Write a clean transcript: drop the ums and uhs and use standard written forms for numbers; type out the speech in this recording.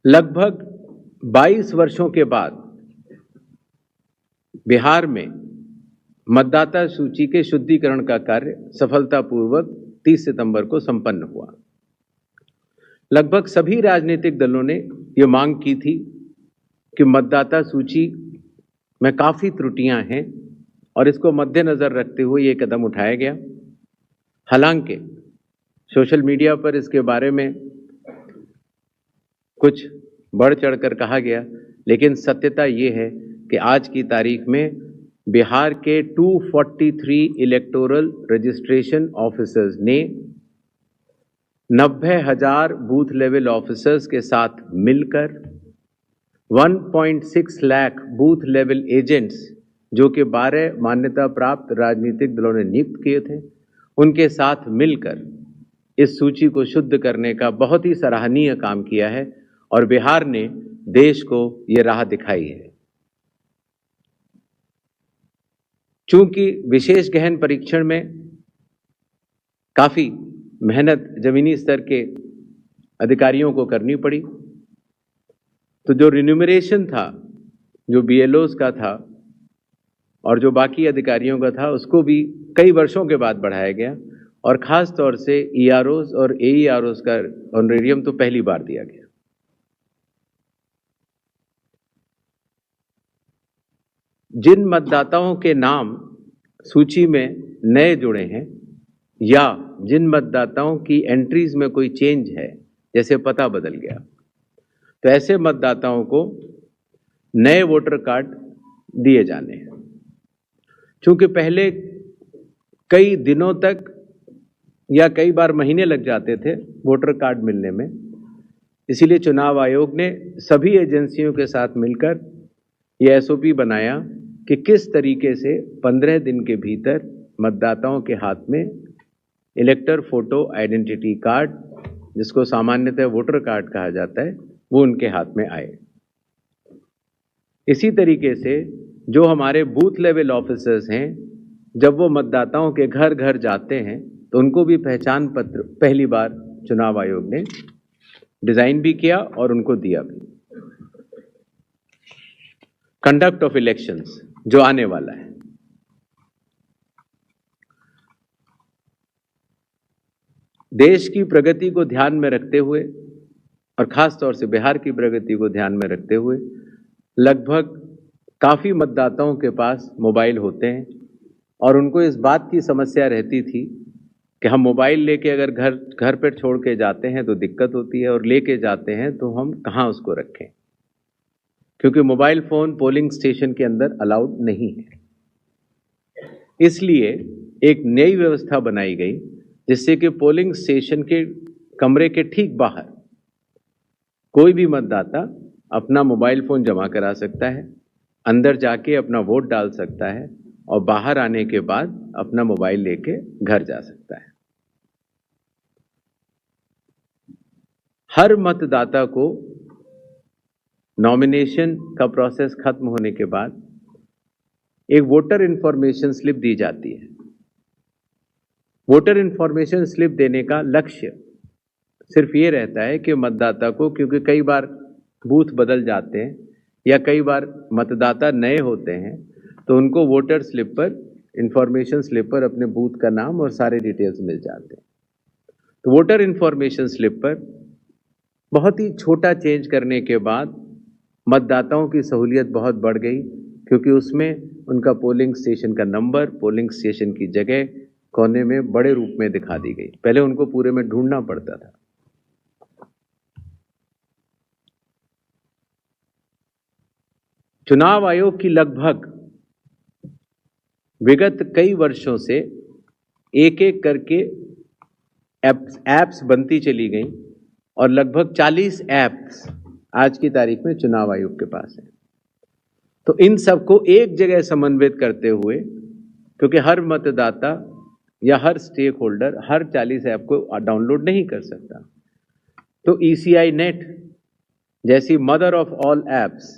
लगभग 22 वर्षों के बाद बिहार में मतदाता सूची के शुद्धिकरण का कार्य सफलतापूर्वक 30 सितंबर को संपन्न हुआ। लगभग सभी राजनीतिक दलों ने यह मांग की थी कि मतदाता सूची में काफी त्रुटियां हैं और इसको मद्देनजर रखते हुए यह कदम उठाया गया। हालांकि सोशल मीडिया पर इसके बारे में कुछ बढ़ चढ़कर कहा गया, लेकिन सत्यता ये है कि आज की तारीख में बिहार के 243 इलेक्टोरल रजिस्ट्रेशन ऑफिसर्स ने 90,000 बूथ लेवल ऑफिसर्स के साथ मिलकर 1.6 लाख बूथ लेवल एजेंट्स, जो कि 12 मान्यता प्राप्त राजनीतिक दलों ने नियुक्त किए थे, उनके साथ मिलकर इस सूची को शुद्ध करने का बहुत ही सराहनीय काम किया है और बिहार ने देश को ये राह दिखाई है। चूंकि विशेष गहन परीक्षण में काफी मेहनत जमीनी स्तर के अधिकारियों को करनी पड़ी, तो जो रिन्यूमरेशन था, जो बीएलओस का था और जो बाकी अधिकारियों का था, उसको भी कई वर्षों के बाद बढ़ाया गया और खास तौर से ईआरओस और एईआरओस का ऑनरेरियम तो पहली बार दिया गया। जिन मतदाताओं के नाम सूची में नए जुड़े हैं या जिन मतदाताओं की एंट्रीज में कोई चेंज है, जैसे पता बदल गया, तो ऐसे मतदाताओं को नए वोटर कार्ड दिए जाने हैं। चूंकि पहले कई दिनों तक या कई बार महीने लग जाते थे वोटर कार्ड मिलने में, इसीलिए चुनाव आयोग ने सभी एजेंसियों के साथ मिलकर यह एसओपी बनाया कि किस तरीके से 15 दिन के भीतर मतदाताओं के हाथ में इलेक्टर फोटो आइडेंटिटी कार्ड, जिसको सामान्यतः वोटर कार्ड कहा जाता है, वो उनके हाथ में आए। इसी तरीके से जो हमारे बूथ लेवल ऑफिसर्स हैं, जब वो मतदाताओं के घर घर जाते हैं तो उनको भी पहचान पत्र पहली बार चुनाव आयोग ने डिजाइन भी किया और उनको दिया भी। कंडक्ट ऑफ इलेक्शंस जो आने वाला है, देश की प्रगति को ध्यान में रखते हुए और खास तौर से बिहार की प्रगति को ध्यान में रखते हुए लगभग काफी मतदाताओं के पास मोबाइल होते हैं और उनको इस बात की समस्या रहती थी कि हम मोबाइल लेके अगर घर पर छोड़ के जाते हैं तो दिक्कत होती है और लेके जाते हैं तो हम कहाँ उसको रखें, क्योंकि मोबाइल फोन पोलिंग स्टेशन के अंदर अलाउड नहीं है। इसलिए एक नई व्यवस्था बनाई गई जिससे कि पोलिंग स्टेशन के कमरे के ठीक बाहर कोई भी मतदाता अपना मोबाइल फोन जमा करा सकता है, अंदर जाके अपना वोट डाल सकता है और बाहर आने के बाद अपना मोबाइल लेके घर जा सकता है। हर मतदाता को नॉमिनेशन का प्रोसेस खत्म होने के बाद एक वोटर इंफॉर्मेशन स्लिप दी जाती है। वोटर इंफॉर्मेशन स्लिप देने का लक्ष्य सिर्फ ये रहता है कि मतदाता को, क्योंकि कई बार बूथ बदल जाते हैं या कई बार मतदाता नए होते हैं, तो उनको वोटर स्लिप पर, इंफॉर्मेशन स्लिप पर अपने बूथ का नाम और सारे डिटेल्स मिल जाते हैं। तो वोटर इंफॉर्मेशन स्लिप पर बहुत ही छोटा चेंज करने के बाद मतदाताओं की सहूलियत बहुत बढ़ गई, क्योंकि उसमें उनका पोलिंग स्टेशन का नंबर, पोलिंग स्टेशन की जगह कोने में बड़े रूप में दिखा दी गई। पहले उनको पूरे में ढूंढना पड़ता था। चुनाव आयोग की लगभग विगत कई वर्षों से एक एक करके एप्स बनती चली गई और लगभग 40 एप्स आज की तारीख में चुनाव आयोग के पास है। तो इन सबको एक जगह समन्वित करते हुए, क्योंकि हर मतदाता या हर स्टेक होल्डर हर 40 ऐप को डाउनलोड नहीं कर सकता, तो ECI नेट जैसी मदर ऑफ ऑल एप्स